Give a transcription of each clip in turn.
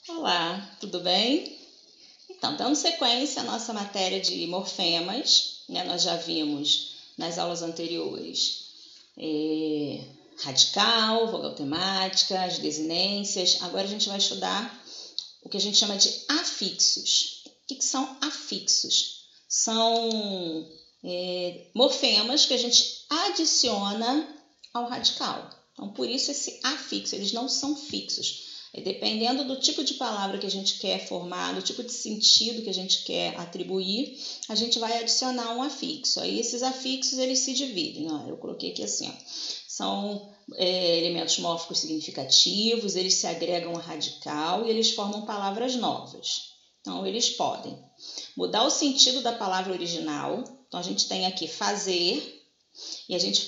Olá, tudo bem? Então, dando sequência à nossa matéria de morfemas, nós já vimos nas aulas anteriores radical, vogal temática, as desinências. Agora a gente vai estudar o que a gente chama de afixos. O que são afixos? São morfemas que a gente adiciona ao radical. Então, por isso esse afixo, eles não são fixos. Dependendo do tipo de palavra que a gente quer formar, do tipo de sentido que a gente quer atribuir, a gente vai adicionar um afixo. Aí esses afixos, eles se dividem. Eu coloquei aqui assim, são elementos mórficos significativos, eles se agregam a radical e eles formam palavras novas. Então, eles podem mudar o sentido da palavra original. Então, a gente tem aqui fazer e a gente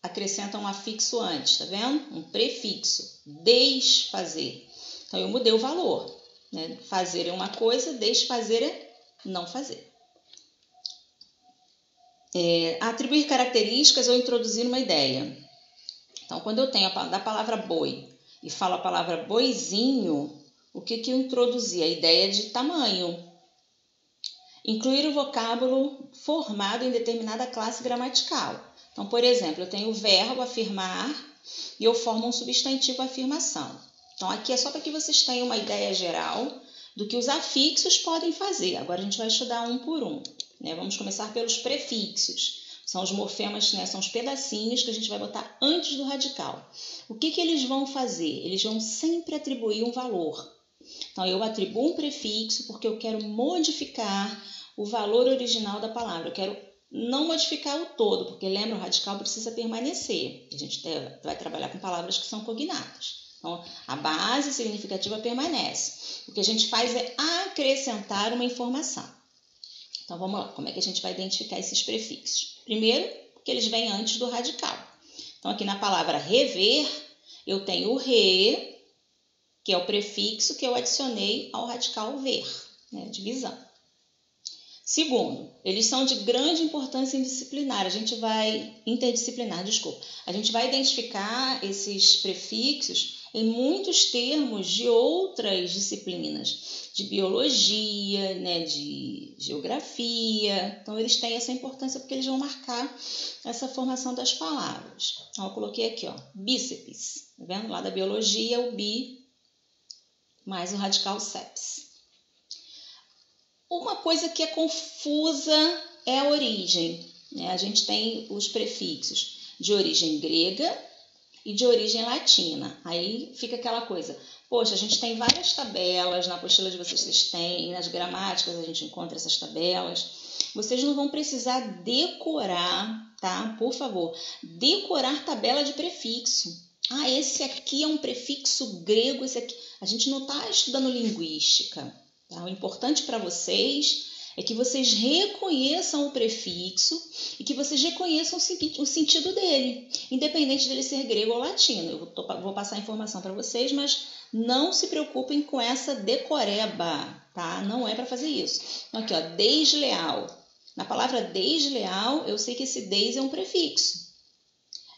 acrescenta um afixo antes, tá vendo? Um prefixo, desfazer. Então, eu mudei o valor. Né? Fazer é uma coisa, desfazer é não fazer. Atribuir características ou introduzir uma ideia. Então, quando eu tenho da palavra boi e falo a palavra boizinho, o que eu introduzi? A ideia de tamanho. Incluir o vocábulo formado em determinada classe gramatical. Então, por exemplo, eu tenho o verbo afirmar e eu formo um substantivo afirmação. Então, aqui é só para que vocês tenham uma ideia geral do que os afixos podem fazer. Agora, a gente vai estudar um por um. Né? Vamos começar pelos prefixos. São os morfemas, né? São os pedacinhos que a gente vai botar antes do radical. O que eles vão fazer? Eles vão sempre atribuir um valor. Então, eu atribuo um prefixo porque eu quero modificar o valor original da palavra. Eu quero não modificar o todo, porque lembra, o radical precisa permanecer. A gente vai trabalhar com palavras que são cognatas. Então, a base significativa permanece. O que a gente faz é acrescentar uma informação. Então, vamos lá. Como é que a gente vai identificar esses prefixos? Primeiro, porque eles vêm antes do radical. Então, aqui na palavra rever, eu tenho o re, que é o prefixo que eu adicionei ao radical ver, né? Divisão. Segundo, eles são de grande importância interdisciplinar. A gente vai identificar esses prefixos em muitos termos de outras disciplinas, de biologia, né, de geografia. Então, eles têm essa importância porque eles vão marcar essa formação das palavras. Então, eu coloquei aqui, bíceps. Tá vendo? Lá da biologia, o bi mais o radical seps. Uma coisa que é confusa é a origem. Né? A gente tem os prefixos de origem grega e de origem latina. Aí fica aquela coisa, poxa, a gente tem várias tabelas, na apostila de vocês têm, nas gramáticas a gente encontra essas tabelas. Vocês não vão precisar decorar, tá? Por favor, decorar tabela de prefixo. Esse aqui é um prefixo grego, esse aqui. A gente não está estudando linguística. Tá? O importante para vocês é que vocês reconheçam o prefixo e que vocês reconheçam o sentido dele, independente dele ser grego ou latino. Eu vou passar a informação para vocês, mas não se preocupem com essa decoreba, tá? Não é para fazer isso. Então, aqui, desleal. Na palavra desleal, eu sei que esse des é um prefixo.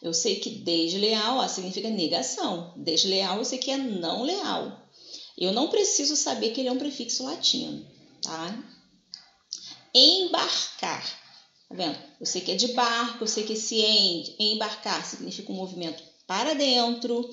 Eu sei que desleal significa negação. Desleal eu sei que é não leal. Eu não preciso saber que ele é um prefixo latino, tá? Embarcar, tá vendo? Eu sei que é de barco, eu sei que esse embarcar significa um movimento para dentro.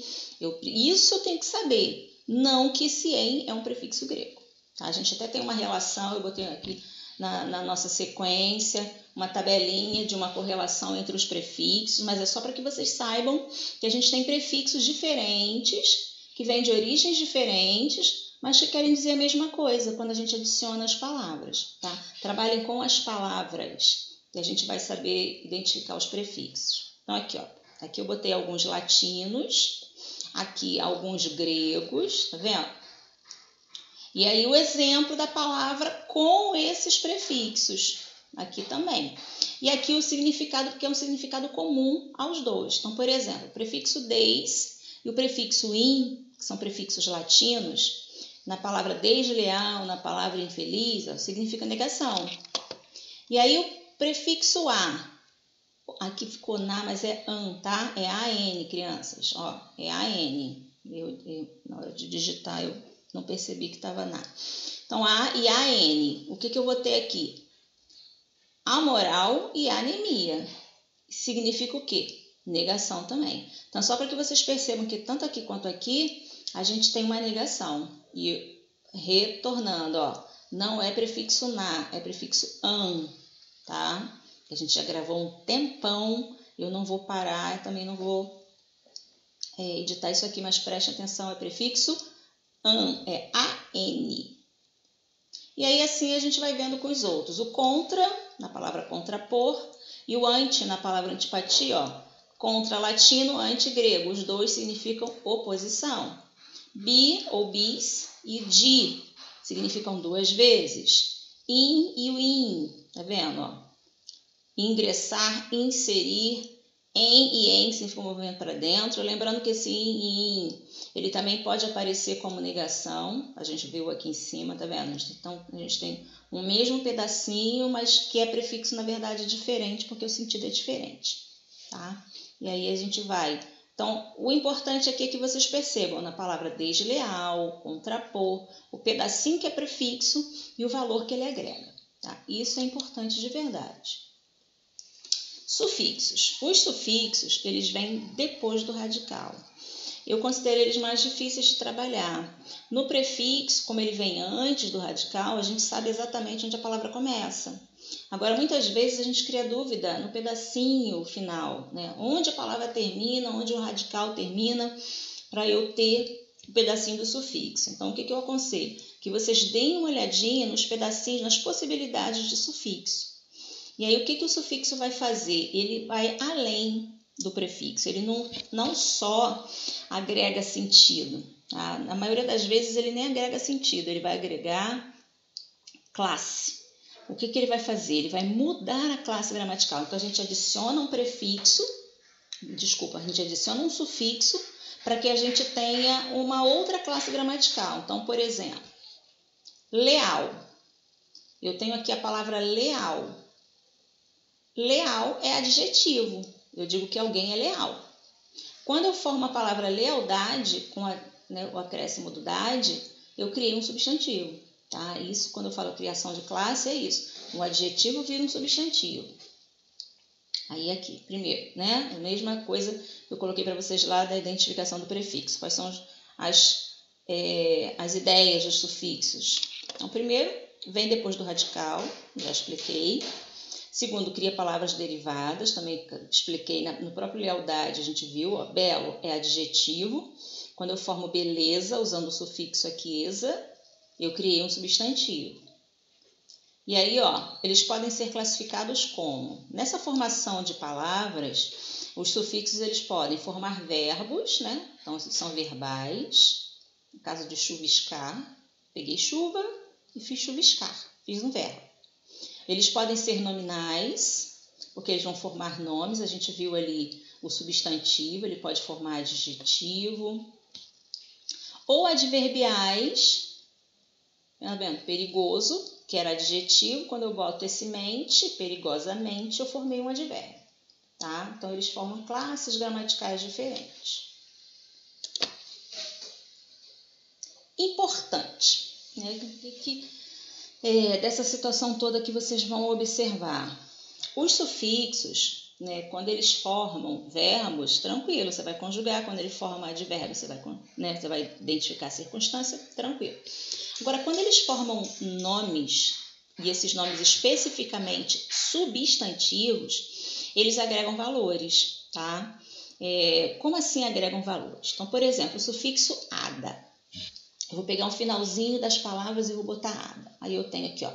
Isso eu tenho que saber, não que esse em é um prefixo grego. Tá? A gente até tem uma relação, eu botei aqui na nossa sequência, uma tabelinha de uma correlação entre os prefixos, mas é só para que vocês saibam que a gente tem prefixos diferentes, que vêm de origens diferentes, mas que querem dizer a mesma coisa quando a gente adiciona as palavras. Tá? Trabalhem com as palavras e a gente vai saber identificar os prefixos. Então, aqui eu botei alguns latinos, aqui alguns gregos, tá vendo? E aí o exemplo da palavra com esses prefixos, aqui também. E aqui o significado, porque é um significado comum aos dois. Então, por exemplo, o prefixo des e o prefixo in, que são prefixos latinos, na palavra desleal, na palavra infeliz, significa negação. E aí o prefixo a, aqui ficou na, mas é an, tá? É an, crianças, é an. Na hora de digitar eu Não percebi que estava na. Então, A e AN. O que eu vou ter aqui? Amoral e anemia. Significa o quê? Negação também. Então, só para que vocês percebam que tanto aqui quanto aqui, a gente tem uma negação. E retornando, ó, não é prefixo na, é prefixo an, tá? A gente já gravou um tempão, eu não vou parar, também não vou editar isso aqui, mas preste atenção, é prefixo an, é AN. E aí assim a gente vai vendo com os outros. O contra, na palavra contrapor, e o anti, na palavra antipatia, ó. Contra latino, anti-grego, os dois significam oposição. Bi ou bis e di significam duas vezes. In e o in, tá vendo? Ó? Ingressar, inserir, em e em significa movimento para dentro. Lembrando que esse in e in, ele também pode aparecer como negação. A gente viu aqui em cima, tá vendo? Então, a gente tem um mesmo pedacinho, mas que é prefixo, na verdade, diferente, porque o sentido é diferente, tá? E aí a gente vai. Então, o importante aqui é que vocês percebam na palavra desleal, contrapor, o pedacinho que é prefixo e o valor que ele agrega, tá? Isso é importante de verdade. Sufixos. Os sufixos, eles vêm depois do radical. Eu considero eles mais difíceis de trabalhar. No prefixo, como ele vem antes do radical, a gente sabe exatamente onde a palavra começa. Agora, muitas vezes a gente cria dúvida no pedacinho final, né? Onde a palavra termina, onde o radical termina, para eu ter o pedacinho do sufixo. Então, o que eu aconselho? Que vocês deem uma olhadinha nos pedacinhos, nas possibilidades de sufixo. E aí, o que o sufixo vai fazer? Ele vai além do prefixo, ele não só agrega sentido, tá? Na maioria das vezes ele nem agrega sentido, ele vai agregar classe. O que ele vai fazer? Ele vai mudar a classe gramatical. Então, a gente adiciona um prefixo, a gente adiciona um sufixo para que a gente tenha uma outra classe gramatical. Então, por exemplo, leal. Eu tenho aqui a palavra leal. Leal é adjetivo. Eu digo que alguém é leal. Quando eu formo a palavra lealdade, com o acréscimo do dade, eu criei um substantivo. Tá? Isso, quando eu falo criação de classe, é isso. Um adjetivo vira um substantivo. Aí aqui, primeiro, né? A mesma coisa que eu coloquei para vocês lá da identificação do prefixo. Quais são as ideias dos sufixos? Então, primeiro, vem depois do radical, já expliquei. Segundo, cria palavras derivadas, também expliquei no próprio lealdade, a gente viu, ó, belo é adjetivo. Quando eu formo beleza, usando o sufixo aqui, esa, eu criei um substantivo. E aí, ó, eles podem ser classificados como? Nessa formação de palavras, os sufixos eles podem formar verbos, né? Então, são verbais. No caso de chuviscar, peguei chuva e fiz chuviscar, fiz um verbo. Eles podem ser nominais, porque eles vão formar nomes. A gente viu ali o substantivo, ele pode formar adjetivo. Ou adverbiais, tá vendo? Perigoso, que era adjetivo. Quando eu boto esse mente, perigosamente, eu formei um advérbio. Tá? Então, eles formam classes gramaticais diferentes. Importante, né? Dessa situação toda que vocês vão observar. Os sufixos, né, quando eles formam verbos, tranquilo, você vai conjugar. Quando ele forma advérbio, você vai identificar a circunstância, tranquilo. Agora, quando eles formam nomes, e esses nomes especificamente substantivos, eles agregam valores, tá? Como assim agregam valores? Então, por exemplo, o sufixo ada. Eu vou pegar um finalzinho das palavras e vou botar ada. Aí eu tenho aqui, ó,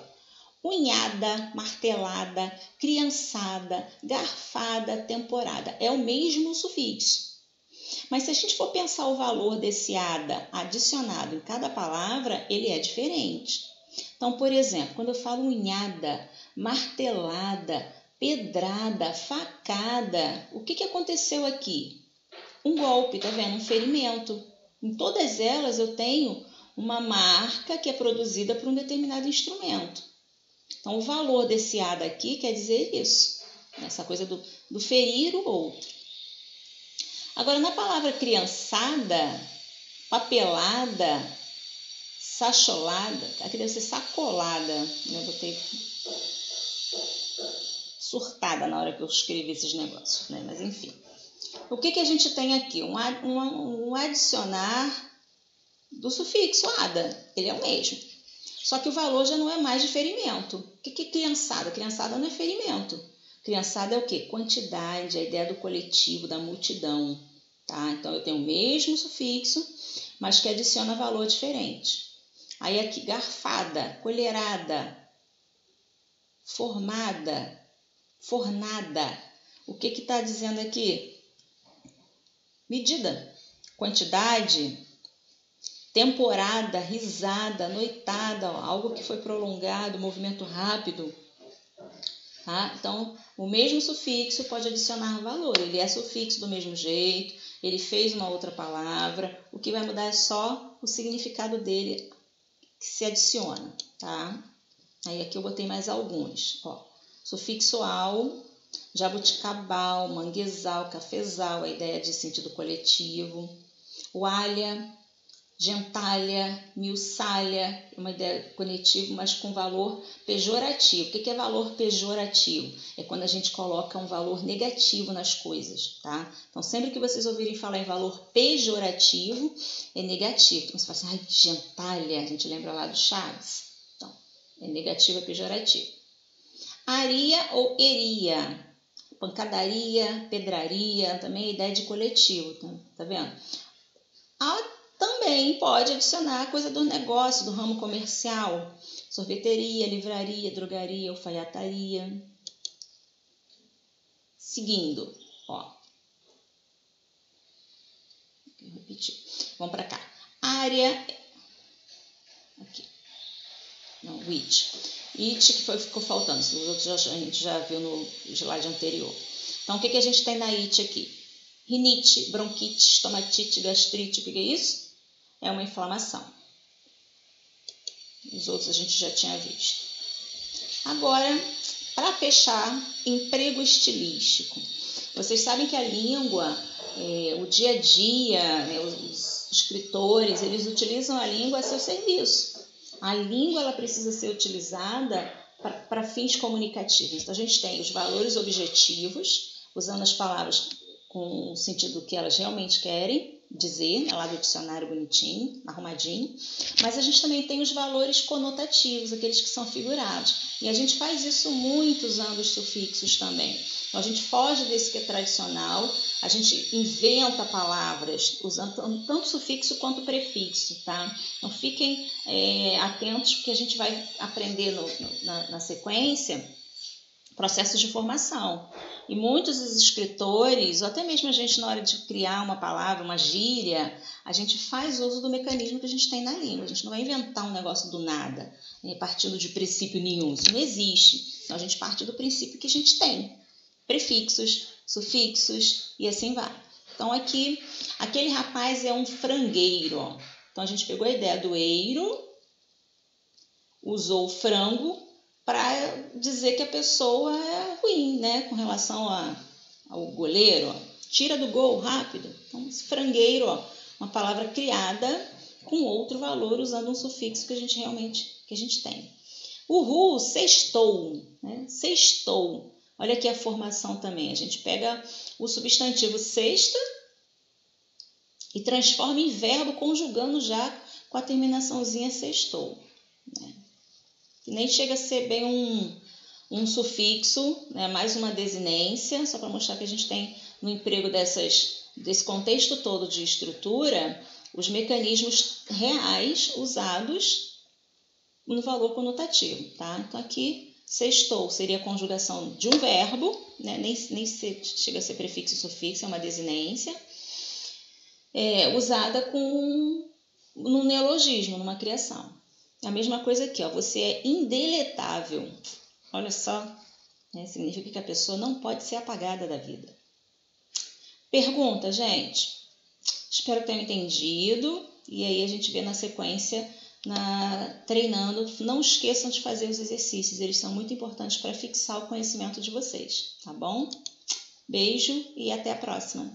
unhada, martelada, criançada, garfada, temporada. É o mesmo sufixo. Mas se a gente for pensar o valor desse ada adicionado em cada palavra, ele é diferente. Então, por exemplo, quando eu falo unhada, martelada, pedrada, facada, o que aconteceu aqui? Um golpe, tá vendo? Um ferimento. Em todas elas eu tenho uma marca que é produzida por um determinado instrumento. Então, o valor desse ada aqui quer dizer isso, essa coisa do ferir o outro. Agora, na palavra criançada, papelada, sacholada, aqui deve ser sacolada, né? Botei surtada na hora que eu escrevi esses negócios, né? Mas enfim. O que a gente tem aqui? Um adicionar do sufixo ada, ele é o mesmo. Só que o valor já não é mais de ferimento. O que é criançada? Criançada não é ferimento. Criançada é o quê? Quantidade, a ideia do coletivo, da multidão. Tá? Então, eu tenho o mesmo sufixo, mas que adiciona valor diferente. Aí aqui, garfada, colherada, formada, fornada. O que está dizendo aqui? Medida, quantidade, temporada, risada, noitada, algo que foi prolongado, movimento rápido. Tá? Então, o mesmo sufixo pode adicionar valor. Ele é sufixo do mesmo jeito, ele fez uma outra palavra. O que vai mudar é só o significado dele que se adiciona. Tá? Aí aqui eu botei mais alguns. Ó, sufixo al, jabuticabal, manguezal, cafezal, a ideia de sentido coletivo. Oalha, gentalha, milsalha, uma ideia coletiva, mas com valor pejorativo. O que é valor pejorativo? É quando a gente coloca um valor negativo nas coisas, tá? Então, sempre que vocês ouvirem falar em valor pejorativo, é negativo. Então, você fala assim, ai, gentalha, a gente lembra lá do Chaves. Então, é negativo, é pejorativo. Aria ou eria, pancadaria, pedraria, também é ideia de coletivo, tá vendo? Também pode adicionar coisa do negócio, do ramo comercial, sorveteria, livraria, drogaria, alfaiataria. Seguindo, ó. Vou repetir. Vamos para cá. Área. Aqui. Não, it. It que ficou faltando. Os outros a gente já viu no slide anterior. Então, o que a gente tem na it aqui? Rinite, bronquite, estomatite, gastrite. O que é isso? É uma inflamação. Os outros a gente já tinha visto. Agora, para fechar, emprego estilístico. Vocês sabem que a língua, o dia a dia, né, os escritores, eles utilizam a língua a seu serviço. A língua ela precisa ser utilizada para fins comunicativos. Então, a gente tem os valores objetivos, usando as palavras com o sentido que elas realmente querem dizer, né, lá do dicionário bonitinho, arrumadinho, mas a gente também tem os valores conotativos, aqueles que são figurados, e a gente faz isso muito usando os sufixos também. Então, a gente foge desse que é tradicional, a gente inventa palavras usando tanto sufixo quanto prefixo, tá? Então, fiquem atentos, porque a gente vai aprender na sequência processos de formação. E muitos dos escritores, ou até mesmo a gente na hora de criar uma palavra, uma gíria, a gente faz uso do mecanismo que a gente tem na língua. A gente não vai inventar um negócio do nada, partindo de princípio nenhum. Isso não existe. Então, a gente parte do princípio que a gente tem. Prefixos, sufixos e assim vai. Então, aqui, aquele rapaz é um frangueiro. Ó. Então, a gente pegou a ideia do eiro, usou o frango, para dizer que a pessoa é ruim, né? Com relação ao goleiro, ó. Tira do gol rápido. Então, esse frangueiro, ó, uma palavra criada com outro valor, usando um sufixo que a gente realmente tem. Uhul, sextou, né? Sextou. Olha aqui a formação também. A gente pega o substantivo sexta e transforma em verbo, conjugando já com a terminaçãozinha sextou, né? Nem chega a ser bem um sufixo, né? Mais uma desinência, só para mostrar que a gente tem no emprego desse contexto todo de estrutura, os mecanismos reais usados no valor conotativo, tá? Então, aqui, sextou seria a conjugação de um verbo, né? Nem chega a ser prefixo e sufixo, é uma desinência, usada num neologismo, numa criação. A mesma coisa aqui, ó, você é indeletável. Olha só, né? Significa que a pessoa não pode ser apagada da vida. Pergunta, gente. Espero que tenham entendido. E aí a gente vê na sequência, treinando. Não esqueçam de fazer os exercícios. Eles são muito importantes para fixar o conhecimento de vocês, tá bom? Beijo e até a próxima.